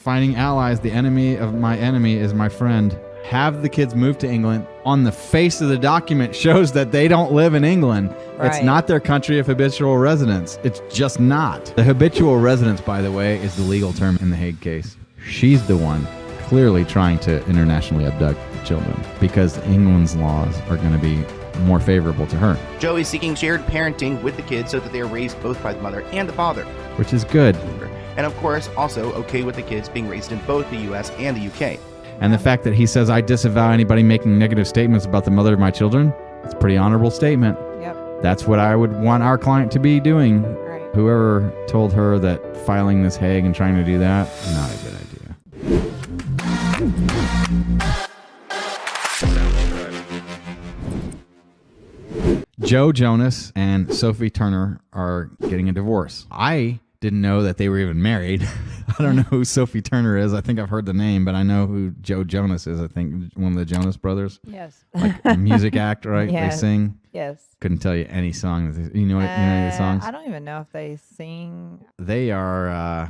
finding allies. The enemy of my enemy is my friend. Have the kids move to England. On the face of the document shows that they don't live in England. Right. It's not their country of habitual residence. It's just not. The habitual residence, by the way, is the legal term in the Hague case. She's the one clearly trying to internationally abduct children because England's laws are going to be more favorable to her. Joe is seeking shared parenting with the kids so that they are raised both by the mother and the father. Which is good. And of course, also okay with the kids being raised in both the U.S. and the UK. And the fact that he says, I disavow anybody making negative statements about the mother of my children, it's a pretty honorable statement. Yep. That's what I would want our client to be doing. Right. Whoever told her that filing this Hague and trying to do that, not a good idea. Joe Jonas and Sophie Turner are getting a divorce. I didn't know that they were even married. I don't know who Sophie Turner is. I think I've heard the name, but I know who Joe Jonas is. I think one of the Jonas brothers. Yes. Like a music act, right? Yes. They sing. Yes. Couldn't tell you any song. You know any of the songs? I don't even know if they sing. They are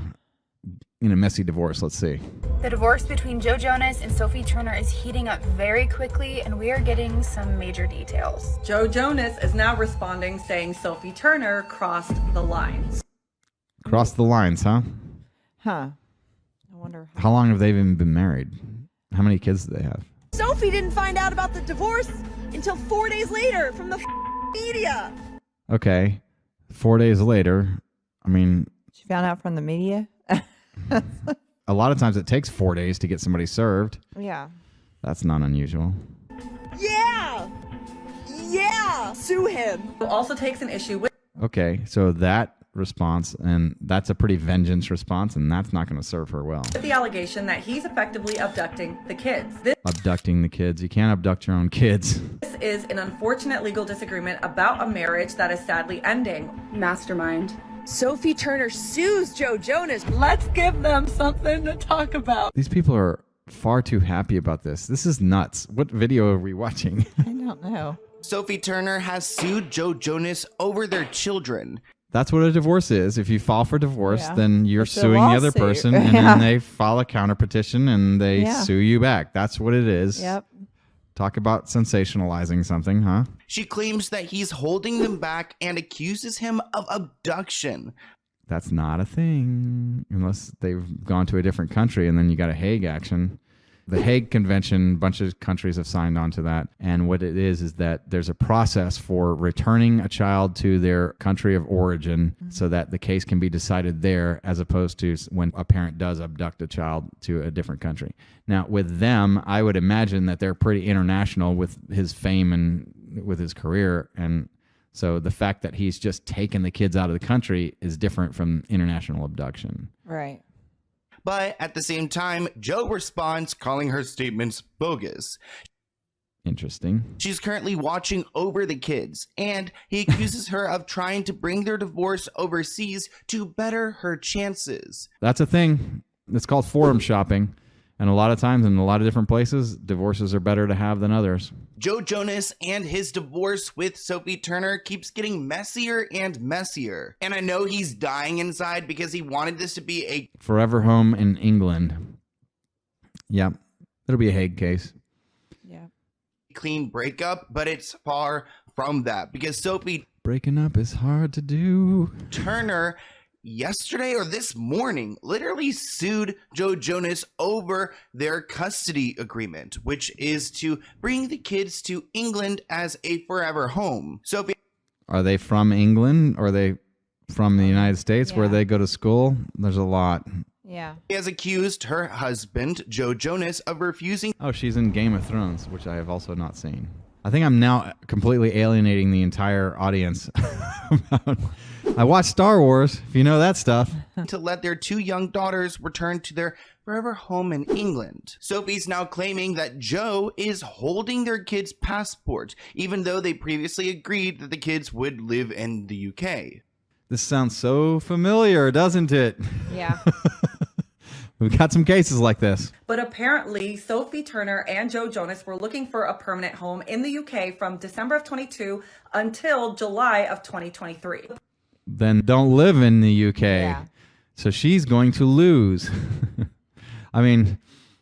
in a messy divorce. Let's see. The divorce between Joe Jonas and Sophie Turner is heating up very quickly, and we are getting some major details. Joe Jonas is now responding, saying Sophie Turner crossed the lines. Crossed the lines, huh? Huh. I wonder. How long have they even been married? How many kids do they have? Sophie didn't find out about the divorce until 4 days later from the media. Okay. 4 days later, I mean... She found out from the media? A lot of times it takes 4 days to get somebody served. Yeah. That's not unusual. Yeah! Yeah! Sue him. Also takes an issue with... Okay, so that response, and that's a pretty vengeance response, and that's not going to serve her well. the allegation that he's effectively abducting the kids. Abducting the kids. You can't abduct your own kids. This is an unfortunate legal disagreement about a marriage that is sadly ending. Mastermind. Sophie Turner sues Joe Jonas. Let's give them something to talk about. These people are far too happy about this. This is nuts. What video are we watching? I don't know. Sophie Turner has sued Joe Jonas over their children. That's what a divorce is. If you file for divorce, Yeah. then you're It's a suing the other lawsuit. person, and Yeah. then they file a counter petition, and they Yeah. sue you back. That's what it is. Yep. Talk about sensationalizing something, huh? She claims that he's holding them back and accuses him of abduction. That's not a thing unless they've gone to a different country, and then you got a Hague action. The Hague Convention, a bunch of countries have signed on to that. And what it is that there's a process for returning a child to their country of origin so that the case can be decided there, as opposed to when a parent does abduct a child to a different country. Now, with them, I would imagine that they're pretty international with his fame and with his career. And so the fact that he's just taken the kids out of the country is different from international abduction. Right. But at the same time, Joe responds, calling her statements bogus. Interesting. She's currently watching over the kids, and he accuses her of trying to bring their divorce overseas to better her chances. That's a thing. It's called forum shopping. And a lot of times in a lot of different places, divorces are better to have than others. Joe Jonas and his divorce with Sophie Turner keeps getting messier and messier. And I know he's dying inside because he wanted this to be a Forever home in England. Yep. It'll be a Hague case. Yeah. clean breakup, but it's far from that because Sophie Breaking up is hard to do. Turner yesterday or this morning literally sued Joe Jonas over their custody agreement, which is to bring the kids to England as a forever home. Sophie, Are they from England? Or are they from the United States where they go to school? There's a lot. Yeah. has accused her husband, Joe Jonas, of refusing. Oh, she's in Game of Thrones, which I have also not seen. I think I'm now completely alienating the entire audience. I watch Star Wars, if you know that stuff. to let their two young daughters return to their forever home in England. Sophie's now claiming that Joe is holding their kids' passport, even though they previously agreed that the kids would live in the UK. This sounds so familiar, doesn't it? Yeah. We've got some cases like this. But apparently, Sophie Turner and Joe Jonas were looking for a permanent home in the UK from December of 22 until July of 2023. Then don't live in the UK. Yeah. So she's going to lose. I mean,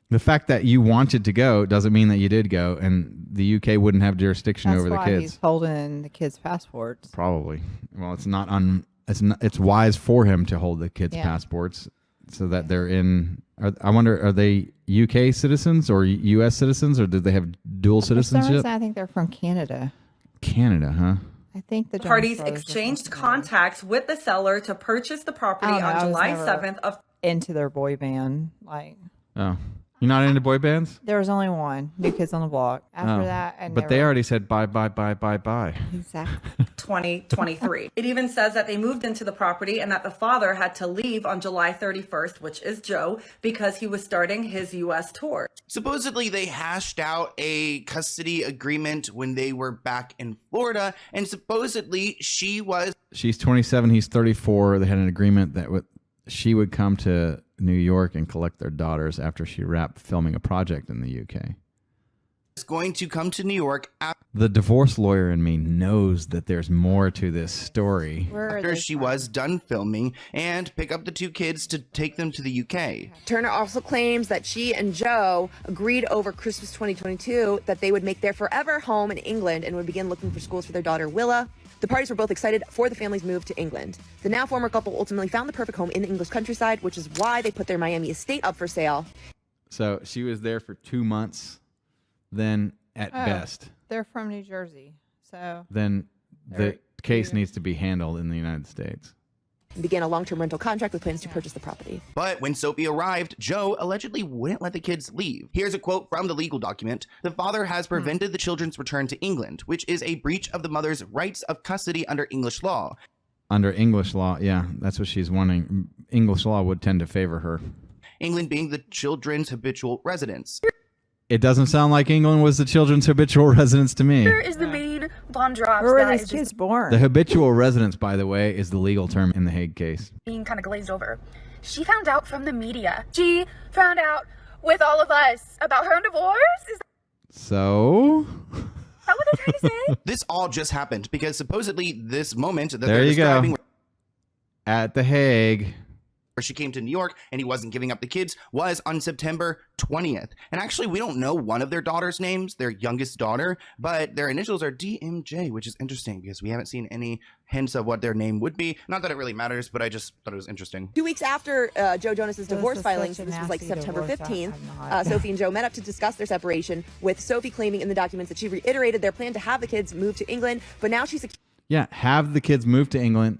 the fact that you wanted to go doesn't mean that you did go, and the UK wouldn't have jurisdiction That's over the why kids. he's holding the kids' passports. Probably. Well, it's wise for him to hold the kids' Yeah. passports so that they're in. I wonder, are they UK citizens or US citizens, or did they have dual For some citizenship? reason, I think they're from Canada. Canada, huh? I think the Jonas Parties brothers are exchanged from Canada. contacts with the seller to purchase the property I don't know, I on was July never 7th of into their boy band. Like, Oh, you're not into boy bands? there was only one, New Kids on the Block. After that, I but they never- already said bye. Exactly. 2023. It even says that they moved into the property and that the father had to leave on July 31st, which is Joe, because he was starting his U.S. tour. Supposedly, they hashed out a custody agreement when they were back in Florida, and supposedly She's 27, he's 34. They had an agreement that she would come to New York and collect their daughters after she wrapped filming a project in the UK. was going to come to New York The divorce lawyer in me knows that there's more to this story. Where are after they she from? was done filming and pick up the two kids to take them to the UK. Turner also claims that she and Joe agreed over Christmas 2022 that they would make their forever home in England and would begin looking for schools for their daughter Willa. The parties were both excited for the family's move to England. The now former couple ultimately found the perfect home in the English countryside, which is why they put their Miami estate up for sale. So she was there for 2 months, then at Oh. best. They're from New Jersey. So Then the They're case here. needs to be handled in the United States. And began a long-term rental contract with plans to purchase the property. But when Sophie arrived, Joe allegedly wouldn't let the kids leave. Here's a quote from the legal document. The father has prevented the children's return to England, which is a breach of the mother's rights of custody under English law. Under English law, yeah, that's what she's wanting. English law would tend to favor her. England being the children's habitual residence. It doesn't sound like England was the children's habitual residence to me. Here is the main bomb drops where were that these is kids just born? The habitual residence, by the way, is the legal term in the Hague case. being kind of glazed over. She found out from the media. She found out with all of us about her divorce. Is So, that what they're trying to say? This all just happened because supposedly this moment that there they're you describing go. At The Hague. where she came to New York and he wasn't giving up the kids was on September 20th. And actually, we don't know one of their daughters' names, their youngest daughter, but their initials are DMJ, which is interesting because we haven't seen any hints of what their name would be. Not that it really matters, but I just thought it was interesting. 2 weeks after Joe Jonas's This divorce is filing, such so a this was like nasty September divorce. 15th, I'm not. Sophie and Joe met up to discuss their separation, with Sophie claiming in the documents that she reiterated their plan to have the kids move to England, but now she's Yeah, have the kids move to England.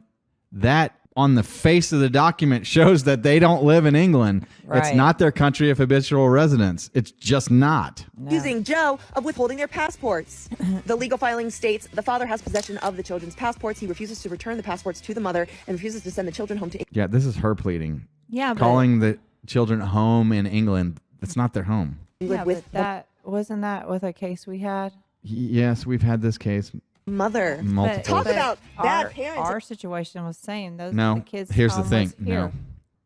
That, on the face of the document, shows that they don't live in England. It's Right. not their country of habitual residence. It's just not. accusing Joe of withholding their passports. The legal filing states the father has possession of the children's passports. He refuses to return the passports to the mother and refuses to send the children home to England. Yeah, this is her pleading. Yeah, but, Calling the children home in England. It's not their home. yeah, with but that wasn't that with a case we had. Yes, we've had this case mother. multiple. Talk about bad our, parenting. Our situation was saying those No, the kids. here's the home thing. was here. No,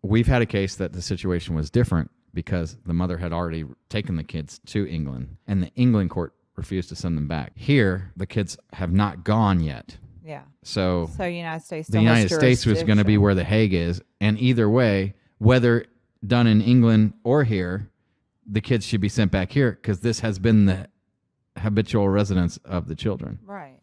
we've had a case that the situation was different because the mother had already taken the kids to England, and the England court refused to send them back. Here, the kids have not gone yet. Yeah. So So United States. the still has United States was going to be jurisdiction. where the Hague is, and either way, whether done in England or here, the kids should be sent back here because this has been the habitual residence of the children. Right.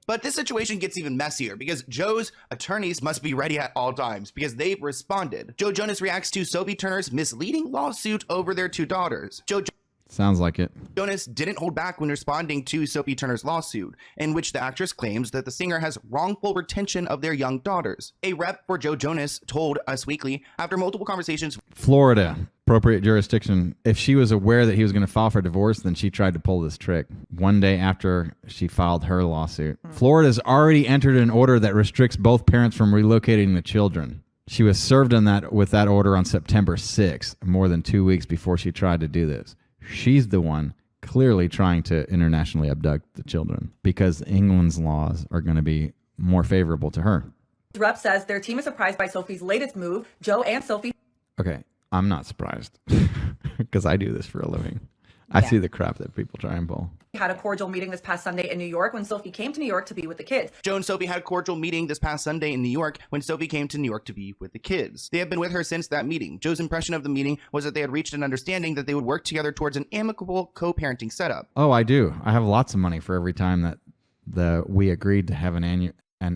But this situation gets even messier because Joe's attorneys must be ready at all times because they've responded. Joe Jonas reacts to Sophie Turner's misleading lawsuit over their two daughters. Joe Sounds like it. Jonas didn't hold back when responding to Sophie Turner's lawsuit, in which the actress claims that the singer has wrongful retention of their young daughters. A rep for Joe Jonas told Us Weekly, after multiple conversations, Florida, appropriate jurisdiction. If she was aware that he was going to file for divorce, then she tried to pull this trick. One day after she filed her lawsuit, Florida's already entered an order that restricts both parents from relocating the children. She was served on that with that order on September 6th, more than 2 weeks before she tried to do this. She's the one clearly trying to internationally abduct the children because England's laws are going to be more favorable to her. Rep says their team is surprised by Sophie's latest move. Joe and Sophie Okay, I'm not surprised because I do this for a living. I see the crap that people try and pull. We had a cordial meeting this past Sunday in New York when Sophie came to New York to be with the kids. Joe and Sophie had a cordial meeting this past Sunday in New York when Sophie came to New York to be with the kids. They have been with her since that meeting. Joe's impression of the meeting was that they had reached an understanding that they would work together towards an amicable co-parenting setup. Oh, I do. I have lots of money for every time that we agreed to have an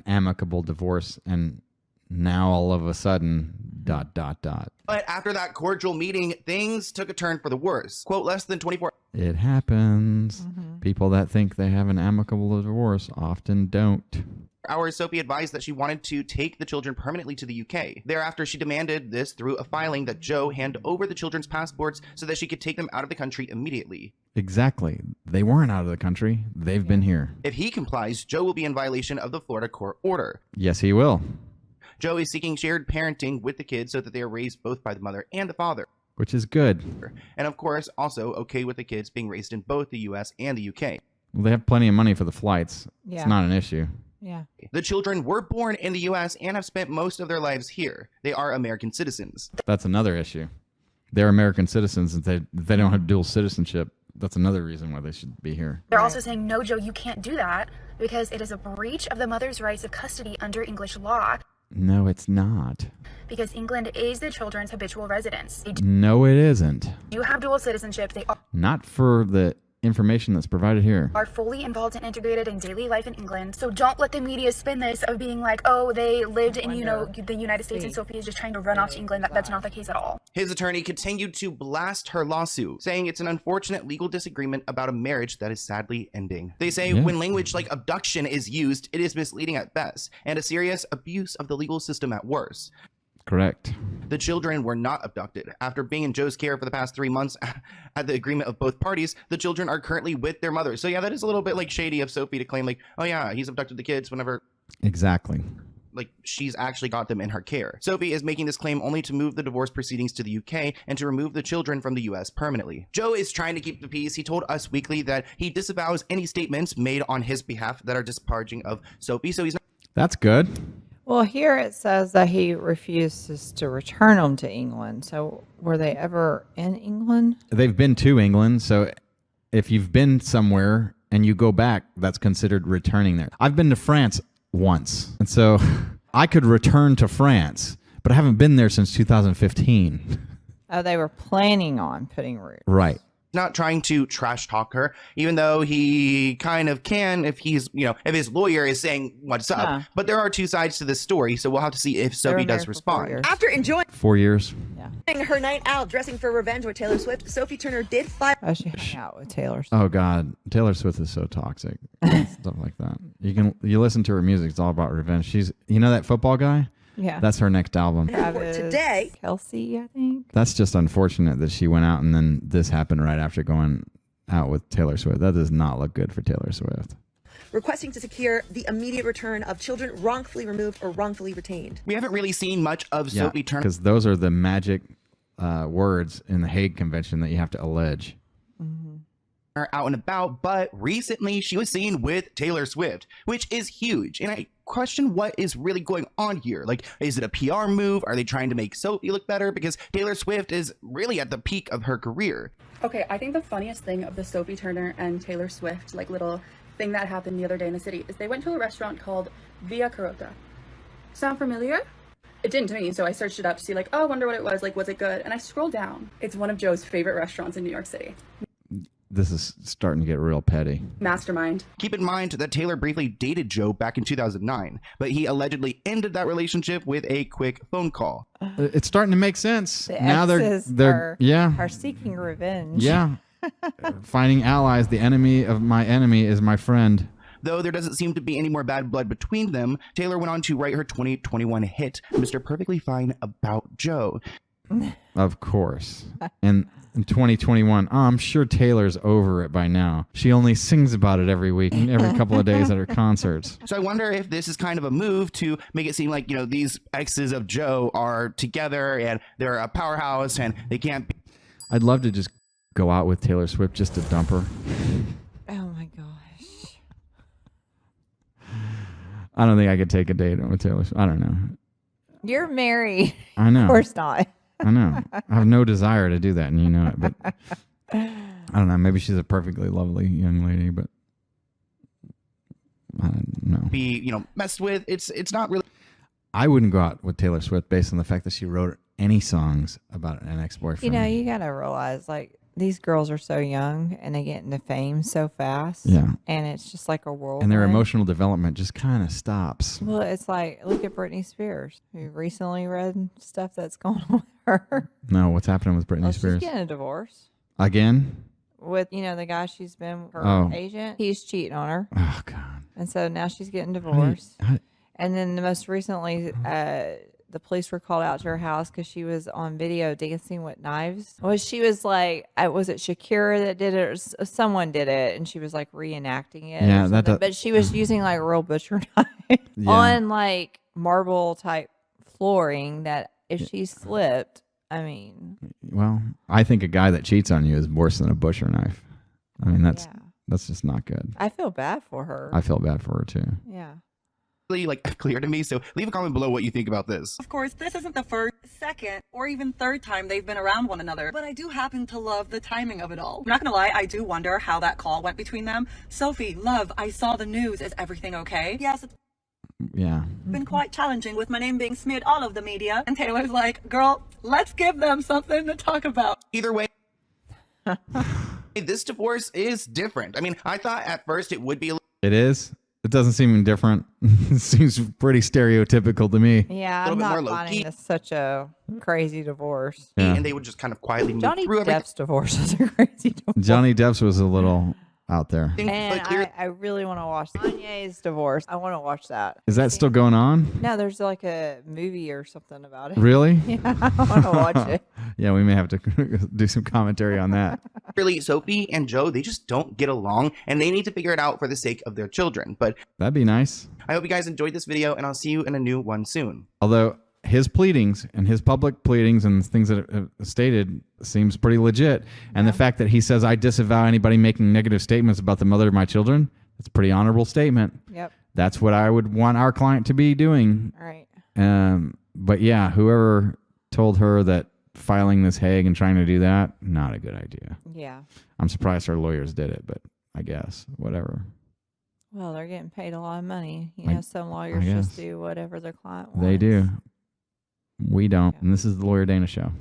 amicable divorce, and now all of a sudden, ... But after that cordial meeting, things took a turn for the worse. Quote, less than 24... It happens. People that think they have an amicable divorce often don't. hours, Sophie advised that she wanted to take the children permanently to the UK. Thereafter, she demanded this through a filing that Joe hand over the children's passports so that she could take them out of the country immediately. Exactly. They weren't out of the country. They've been here. If he complies, Joe will be in violation of the Florida court order. Yes, he will. Joe is seeking shared parenting with the kids so that they are raised both by the mother and the father. Which is good. And of course, also okay with the kids being raised in both the US and the UK. Well, they have plenty of money for the flights. Yeah. It's not an issue. Yeah. The children were born in the US and have spent most of their lives here. They are American citizens. That's another issue. They're American citizens and they don't have dual citizenship. That's another reason why they should be here. They're also saying, no, Joe, you can't do that because it is a breach of the mother's rights of custody under English law. No, it's not. Because England is the children's habitual residence. They No, it isn't. do have dual citizenship. They Not for the information that's provided here. are fully involved and integrated in daily life in England. So don't let the media spin this of being like, oh, they lived in, the United States and Sophie is just trying to run off to England. That's not the case at all. His attorney continued to blast her lawsuit, saying it's an unfortunate legal disagreement about a marriage that is sadly ending. They say when language like abduction is used, it is misleading at best, and a serious abuse of the legal system at worst. Correct. The children were not abducted. After being in Joe's care for the past 3 months at the agreement of both parties, the children are currently with their mother. So yeah, that is a little bit like shady of Sophie to claim like, oh yeah, he's abducted the kids whenever Exactly. like she's actually got them in her care. Sophie is making this claim only to move the divorce proceedings to the UK and to remove the children from the US permanently. Joe is trying to keep the peace. He told Us Weekly that he disavows any statements made on his behalf that are disparaging of Sophie. So he's not. That's good. Well, here it says that he refuses to return them to England. So were they ever in England? They've been to England, so if you've been somewhere and you go back, that's considered returning there. I've been to France once, and so I could return to France, but I haven't been there since 2015. Oh, they were planning on putting roots. Right. Not trying to trash talk her, even though he kind of can if he's, if his lawyer is saying what's up. Yeah. But there are two sides to this story, so we'll have to see if They were Sophie married does for 4 respond. years. After enjoying 4 years. Yeah. her night out dressing for revenge with Taylor Swift, Sophie Turner did file Oh, she hung out with Taylor. Oh God, Taylor Swift is so toxic. Stuff like that. You listen to her music, it's all about revenge. She's that football guy? Yeah. That's her next album. Travis today. Kelsey, I think. That's just unfortunate that she went out and then this happened right after going out with Taylor Swift. That does not look good for Taylor Swift. requesting to secure the immediate return of children wrongfully removed or wrongfully retained. We haven't really seen much of Sophie Turner. Because those are the magic words in the Hague Convention that you have to allege. Out and about, but recently she was seen with Taylor Swift, which is huge. And I question what is really going on here. Like, is it a PR move? Are they trying to make Sophie look better? Because Taylor Swift is really at the peak of her career. Okay, I think the funniest thing of the Sophie Turner and Taylor Swift, little thing that happened the other day in the city is they went to a restaurant called Via Carota. Sound familiar? It didn't to me, so I searched it up to see oh, I wonder what it was, was it good? And I scrolled down. It's one of Joe's favorite restaurants in New York City. This is starting to get real petty. Mastermind. Keep in mind that Taylor briefly dated Joe back in 2009, but he allegedly ended that relationship with a quick phone call. It's starting to make sense. The Now exes they're are seeking revenge. Yeah. Finding allies. The enemy of my enemy is my friend. Though there doesn't seem to be any more bad blood between them, Taylor went on to write her 2021 hit, Mr. Perfectly Fine, about Joe. Of course. And in 2021, I'm sure Taylor's over it by now. She only sings about it every week and every couple of days at her concerts. So I wonder if this is kind of a move to make it seem like, these exes of Joe are together and they're a powerhouse and they can't be. I'd love to just go out with Taylor Swift just to dump her. Oh my gosh. I don't think I could take a date with Taylor Swift. I don't know. You're married. I know. Of course not. I know. I have no desire to do that, and you know it. But I don't know. Maybe she's a perfectly lovely young lady, but I don't know. Be messed with. It's not really. I wouldn't go out with Taylor Swift based on the fact that she wrote any songs about an ex-boyfriend. You gotta realize, like, these girls are so young and they get into fame so fast. Yeah. And it's just like a whirlwind. And their emotional development just kind of stops. Well, it's like, look at Britney Spears, who recently read stuff that's going on with her. No, what's happening with Britney Spears? She's getting a divorce. Again? With, the guy she's been her agent. He's cheating on her. Oh, God. And so now she's getting divorced. And then the most recently, the police were called out to her house because she was on video dancing with knives. Well, she was like, was it Shakira that did it? Or someone did it, and she was like reenacting it. Yeah, but she was using like real butcher knife on like marble type flooring. That if she slipped, I mean. Well, I think a guy that cheats on you is worse than a butcher knife. I mean, that's just not good. I feel bad for her. I feel bad for her too. Yeah. Clear to me, so leave a comment below what you think about this. Of course, this isn't the first, second, or even third time they've been around one another, but I do happen to love the timing of it all. I'm not gonna lie, I do wonder how that call went between them. Sophie, love, I saw the news. Is everything okay? Yes, it's been quite challenging with my name being smeared all over the media. And Taylor's like, girl, let's give them something to talk about. Either way, this divorce is different. I mean, I thought at first it would be It is? It doesn't seem different. It seems pretty stereotypical to me. Yeah, I'm not finding this such a crazy divorce. Yeah. And they would just kind of quietly move Johnny through everything. Depp's divorce was a crazy divorce. Johnny Depp's was a little out there. And I really want to watch Kanye's divorce. I want to watch that. Is that still going on? No, there's like a movie or something about it. Really? Yeah, I want to watch it. Yeah, we may have to do some commentary on that. Really, Sophie and Joe, they just don't get along, and they need to figure it out for the sake of their children. But that'd be nice. I hope you guys enjoyed this video, and I'll see you in a new one soon. Although his pleadings and his public pleadings and things that are stated seems pretty legit. And the fact that he says, I disavow anybody making negative statements about the mother of my children, that's a pretty honorable statement. Yep. That's what I would want our client to be doing. All right. But yeah, whoever told her that filing this Hague and trying to do that, not a good idea. Yeah. I'm surprised her lawyers did it, but I guess, whatever. Well, they're getting paid a lot of money. Some lawyers I just guess. do whatever their client wants. They do. We don't. And this is the Lawyer Dana Show.